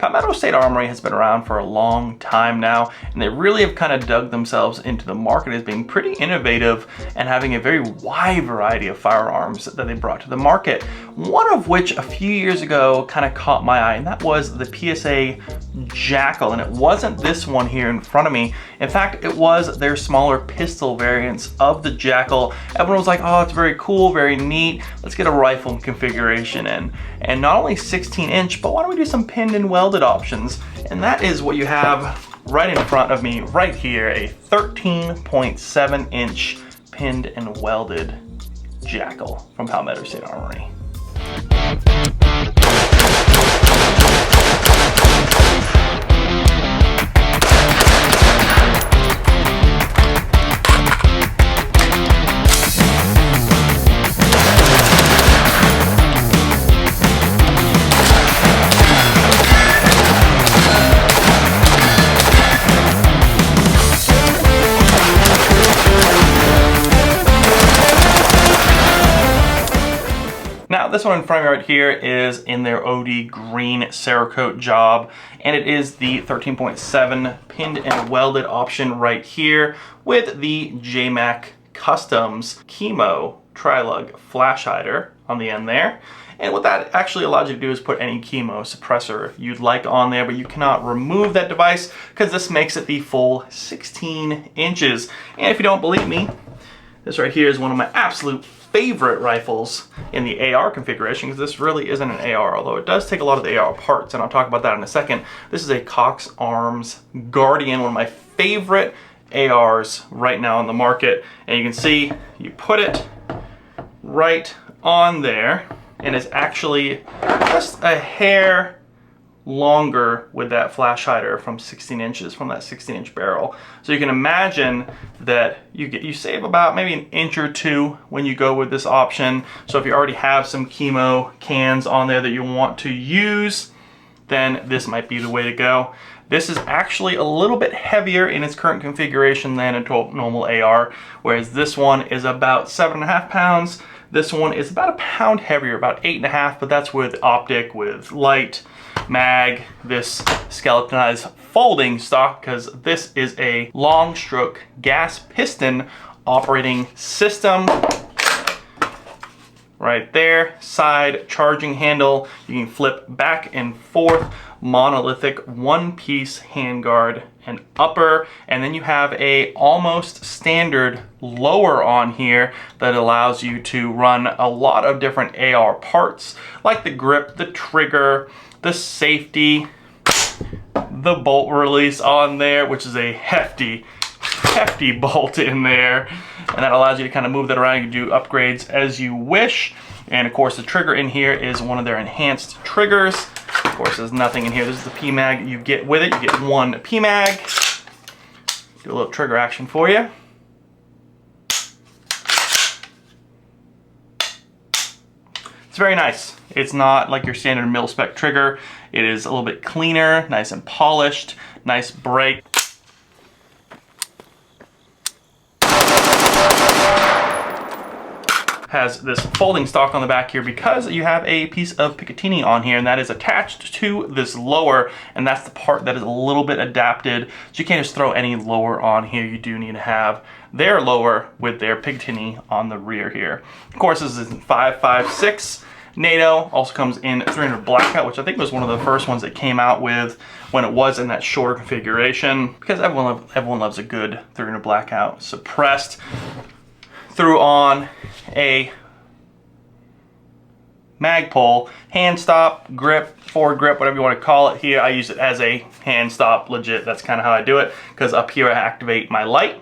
Palmetto State Armory has been around for a long time now, and they really have kind of dug themselves into the market as being pretty innovative and having a very wide variety of firearms that they brought to the market. One of which a few years ago kind of caught my eye, and that was the PSA JAKL, and it wasn't this one here in front of me. In fact, it was their smaller pistol variants of the JAKL. Everyone was like, oh, it's very cool, very neat. Let's get a rifle configuration in. And not only 16-inch, but why don't we do some pinned and welded options? And that is what you have right in front of me right here, a 13.7-inch pinned and welded JAKL from Palmetto State Armory. Now this one in front of me right here is in their OD green Cerakote job, and it is the 13.7 pinned and welded option right here with the JMac Customs Chemo Trilug flash hider on the end there. And what that actually allows you to do is put any chemo suppressor you'd like on there, but you cannot remove that device because this makes it the full 16 inches. And if you don't believe me, this right here is one of my absolute favorite rifles in the AR configuration, because this really isn't an AR, although it does take a lot of the AR parts, and I'll talk about that in a second. This is a Cox Arms Guardian, one of my favorite ARs right now on the market. And you can see you put it right on there, and it's actually just a hair longer with that flash hider from 16 inches from that 16-inch barrel. So you can imagine that you save about maybe an inch or two when you go with this option. So if you already have some chemo cans on there that you want to use, then this might be the way to go. This is actually a little bit heavier in its current configuration than a normal AR, whereas this one is about 7.5 pounds. This one is about a pound heavier, about 8.5, but that's with optic, with light, mag, this skeletonized folding stock, because this is a long stroke gas piston operating system. Right there, side charging handle. You can flip back and forth, monolithic one-piece handguard and upper, and then you have a almost standard lower on here that allows you to run a lot of different AR parts, like the grip, the trigger, the safety, the bolt release on there, which is a hefty bolt in there, and that allows you to kind of move that around. You can do upgrades as you wish. And of course the trigger in here is one of their enhanced triggers. Of course there's nothing in here. This is the PMag you get with it. You get one PMag. Do a little trigger action for you. It's very nice. It's not like your standard mil-spec trigger. It is a little bit cleaner, nice and polished, nice break. Has this folding stock on the back here because you have a piece of Picatinny on here, and that is attached to this lower, and that's the part that is a little bit adapted, so you can't just throw any lower on here. You do need to have their lower with their Picatinny on the rear here. Of course, this is 5.56 NATO, also comes in 300 blackout, which I think was one of the first ones that came out with when it was in that shorter configuration, because everyone loves a good 300 blackout. Suppressed. Threw on a mag pull, hand stop, grip, forward grip, whatever you want to call it. Here I use it as a hand stop, legit. That's kind of how I do it, because up here I activate my light,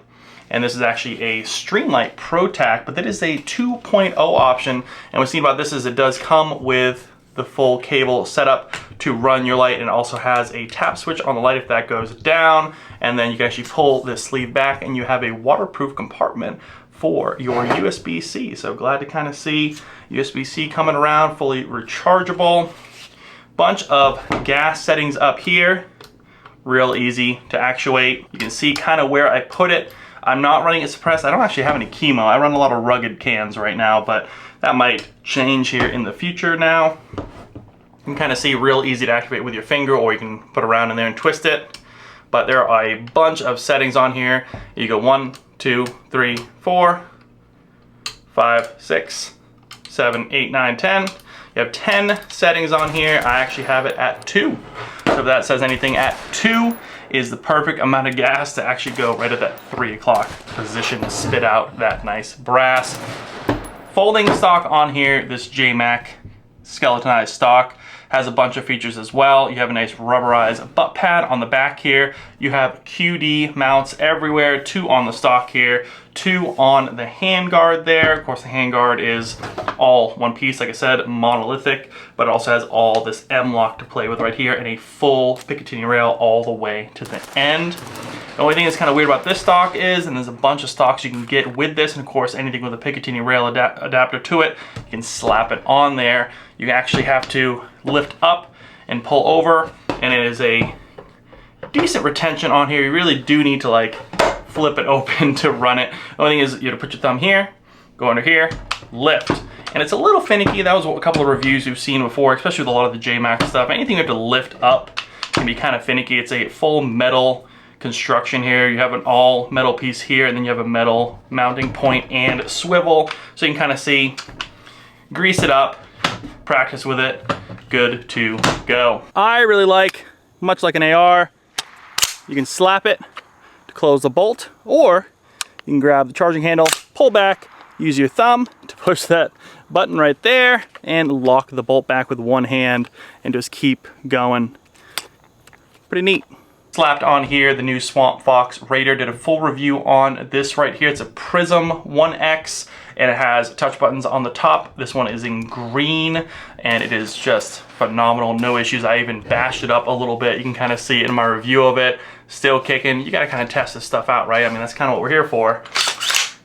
and this is actually a Streamlight Pro Tac, but that is a 2.0 option. And what's neat about this is it does come with the full cable setup to run your light, and it also has a tap switch on the light if that goes down, and then you can actually pull this sleeve back and you have a waterproof compartment for your USB-C. So glad to kind of see USB-C coming around, fully rechargeable. Bunch of gas settings up here, real easy to actuate. You can see kind of where I put it. I'm not running it suppressed. I don't actually have any chemo. I run a lot of rugged cans right now, but that might change here in the future now. You can kind of see real easy to activate with your finger, or you can put around in there and twist it. But there are a bunch of settings on here. You go 1, 2, 3, 4, 5, 6, 7, 8, 9, 10. You have 10 settings on here. I actually have it at 2. So if that says anything, at 2 is the perfect amount of gas to actually go right at that 3 o'clock position to spit out that nice brass. Folding stock on here, this JMac skeletonized stock has a bunch of features as well. You have a nice rubberized butt pad on the back here. You have QD mounts everywhere, 2 on the stock here, 2 on the handguard there. Of course, the handguard is all one piece, like I said, monolithic, but it also has all this M-lock to play with right here and a full Picatinny rail all the way to the end. The only thing that's kind of weird about this stock is, and there's a bunch of stocks you can get with this, and of course anything with a Picatinny rail adapter to it, you can slap it on there. You actually have to lift up and pull over, and it is a decent retention on here. You really do need to like flip it open to run it. The only thing is you have to put your thumb here, go under here, lift. And it's a little finicky. That was a couple of reviews you've seen before, especially with a lot of the JMac stuff. Anything you have to lift up can be kind of finicky. It's a full metal construction here. You have an all metal piece here, and then you have a metal mounting point and swivel. So you can kind of see, grease it up, practice with it, good to go. I really like, much like an AR, you can slap it to close the bolt, or you can grab the charging handle, pull back, use your thumb to push that button right there, and lock the bolt back with one hand and just keep going. Pretty neat. Slapped on here, the new Swamp Fox Raider. Did a full review on this right here. It's a Prism 1X, and it has touch buttons on the top. This one is in green, and it is just phenomenal. No issues. I even bashed it up a little bit. You can kind of see it in my review of it. Still kicking. You got to kind of test this stuff out, right? I mean, that's kind of what we're here for.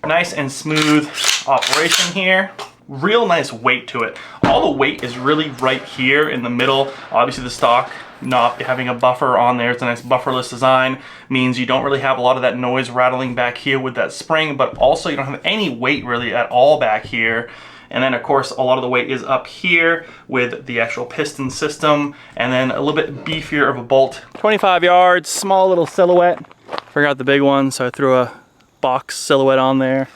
Nice and smooth operation here. Real nice weight to it. All the weight is really right here in the middle. Obviously the stock not having a buffer on there, it's a nice bufferless design, means you don't really have a lot of that noise rattling back here with that spring, but also you don't have any weight really at all back here. And then of course a lot of the weight is up here with the actual piston system, and then a little bit beefier of a bolt. 25 yards, small little silhouette. Forgot the big one, so I threw a box silhouette on there.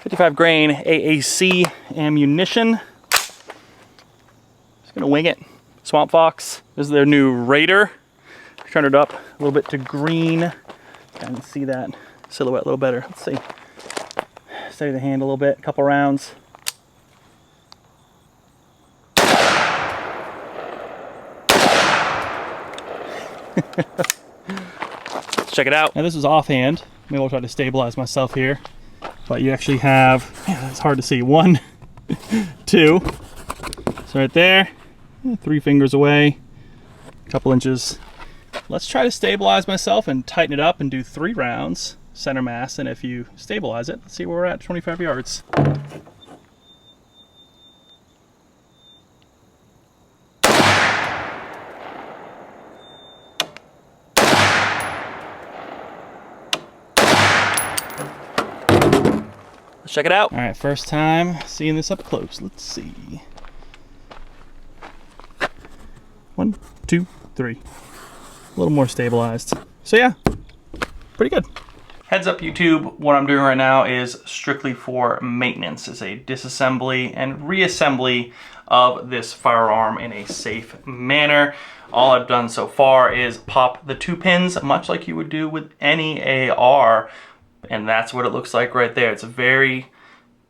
55 grain AAC ammunition. Just gonna wing it. Swamp Fox. This is their new Raider. Turned it up a little bit to green. I can see that silhouette a little better. Let's see. Steady the hand a little bit, a couple rounds. Let's check it out. Now this is offhand. Maybe I'll try to stabilize myself here. But you actually have, yeah, it's hard to see, 1, 2. So right there, 3 fingers away, a couple inches. Let's try to stabilize myself and tighten it up and do 3 rounds, center mass, and if you stabilize it, let's see where we're at, 25 yards. Let's check it out. All right, first time seeing this up close. Let's see. 1, 2, 3. A little more stabilized. So yeah, pretty good. Heads up YouTube, what I'm doing right now is strictly for maintenance. It's a disassembly and reassembly of this firearm in a safe manner. All I've done so far is pop the 2 pins, much like you would do with any AR. And that's what it looks like right there. It's very,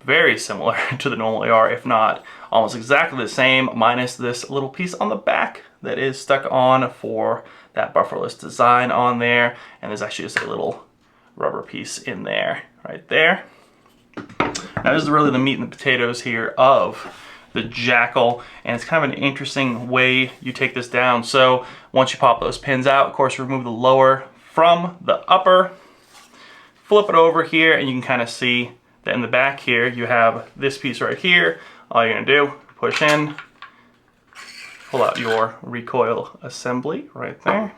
very similar to the normal AR, if not almost exactly the same, minus this little piece on the back that is stuck on for that bufferless design on there. And there's actually just a little rubber piece in there, right there. Now this is really the meat and the potatoes here of the JAKL, and it's kind of an interesting way you take this down. So once you pop those pins out, of course, remove the lower from the upper. Flip it over here, and you can kind of see that in the back here, you have this piece right here. All you're gonna do, push in, pull out your recoil assembly right there.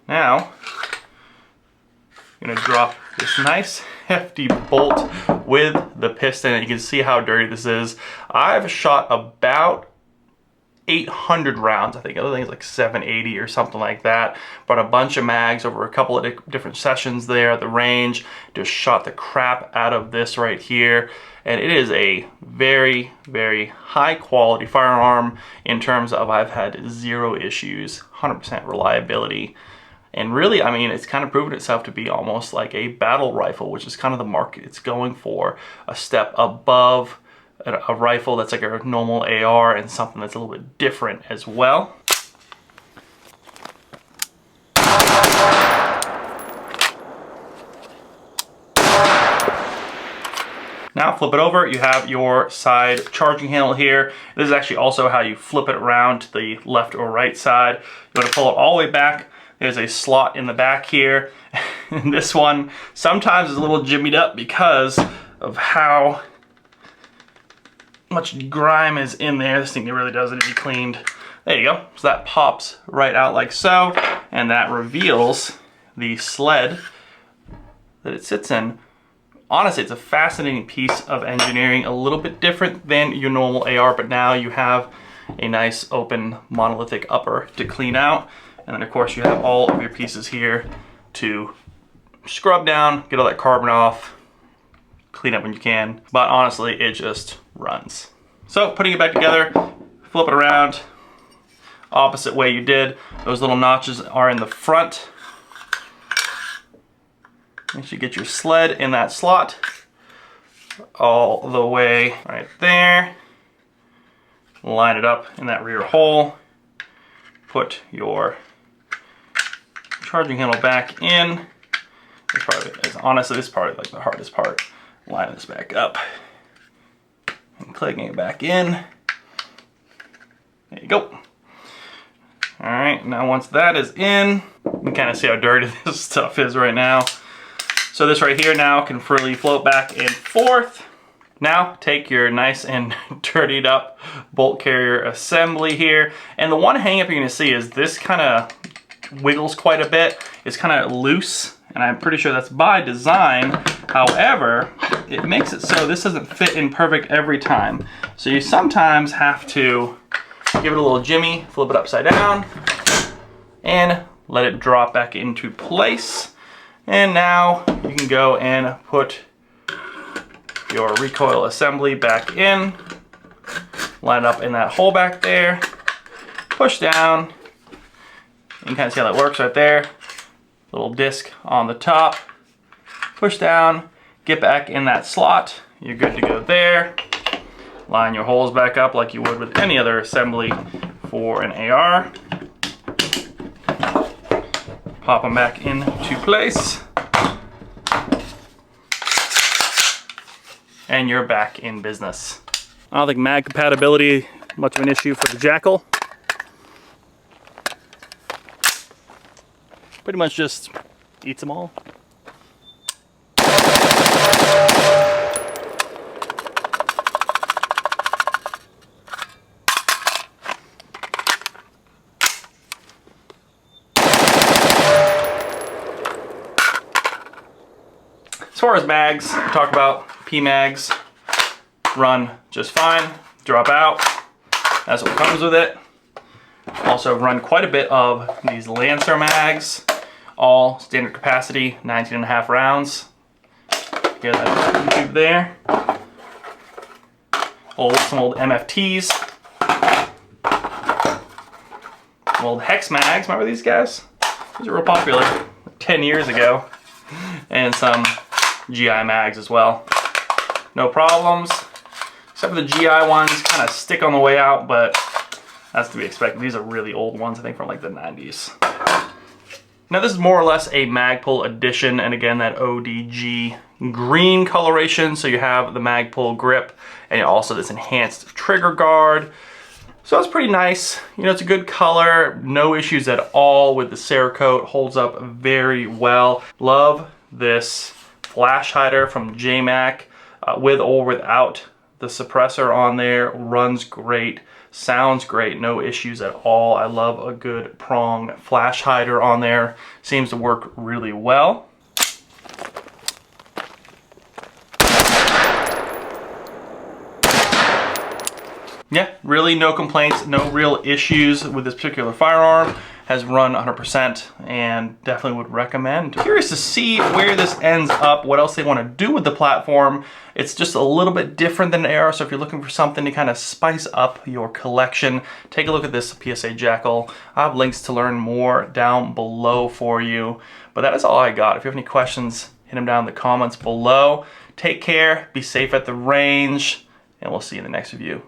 Now, you're gonna drop this nice hefty bolt with the piston, and you can see how dirty this is. I've shot about 800 rounds, I think. I think it's like 780 or something like that. Brought a bunch of mags over a couple of different sessions there at the range. Just shot the crap out of this right here. And it is a very, very high quality firearm in terms of I've had zero issues, 100% reliability. And really, I mean, it's kind of proven itself to be almost like a battle rifle, which is kind of the market it's going for. A step above a rifle that's like a normal AR and something that's a little bit different as well. Now flip it over, you have your side charging handle here. This is actually also how you flip it around to the left or right side. You want to pull it all the way back. There's a slot in the back here. And this one sometimes is a little jimmied up because of how much grime is in there. This thing really does need to be cleaned. There you go. So that pops right out like so, and that reveals the sled that it sits in. Honestly, it's a fascinating piece of engineering, a little bit different than your normal AR, but now you have a nice open monolithic upper to clean out. And then of course you have all of your pieces here to scrub down, get all that carbon off, clean up when you can. But honestly, it just runs. So putting it back together, flip it around, opposite way you did. Those little notches are in the front. You should get your sled in that slot all the way right there. Line it up in that rear hole. Put your charging handle back in. This part is honestly, this part is like the hardest part. Line this back up and clicking it back in. There you go. All right, now once that is in, you can kind of see how dirty this stuff is right now. So this right here now can freely float back and forth. Now take your nice and dirtied up bolt carrier assembly here. And the one hang up you're gonna see is this kind of wiggles quite a bit. It's kind of loose, and I'm pretty sure that's by design. However, it makes it so this doesn't fit in perfect every time. So you sometimes have to give it a little jimmy, flip it upside down, and let it drop back into place. And now you can go and put your recoil assembly back in, line up in that hole back there, push down. You can kind of see how that works right there. Little disc on the top, push down, get back in that slot. You're good to go there. Line your holes back up like you would with any other assembly for an AR. Pop them back into place. And you're back in business. I don't think mag compatibility much of an issue for the JAKL. Pretty much just eats them all. As far as mags, talk about P-mags, run just fine, drop out, that's what comes with it. Also run quite a bit of these Lancer mags, all standard capacity, 19.5 rounds. Here's that YouTube there. Some old MFTs. Some old Hex mags, remember these guys? These were real popular 10 years ago. And some GI mags as well. No problems, except for the GI ones kind of stick on the way out, but that's to be expected. These are really old ones, I think from like the 90s. Now this is more or less a Magpul edition, and again that ODG green coloration, so you have the Magpul grip and also this enhanced trigger guard. So it's pretty nice. You know, it's a good color, no issues at all with the Cerakote, holds up very well. Love this flash hider from JMac. With or without the suppressor on there, runs great, sounds great, no issues at all. I love a good prong flash hider on there, seems to work really well. Yeah, really no complaints, no real issues with this particular firearm. Has run 100% and definitely would recommend. Curious to see where this ends up, what else they want to do with the platform. It's just a little bit different than AR, so if you're looking for something to kind of spice up your collection, take a look at this PSA JAKL. I have links to learn more down below for you. But that is all I got. If you have any questions, hit them down in the comments below. Take care, be safe at the range, and we'll see you in the next review.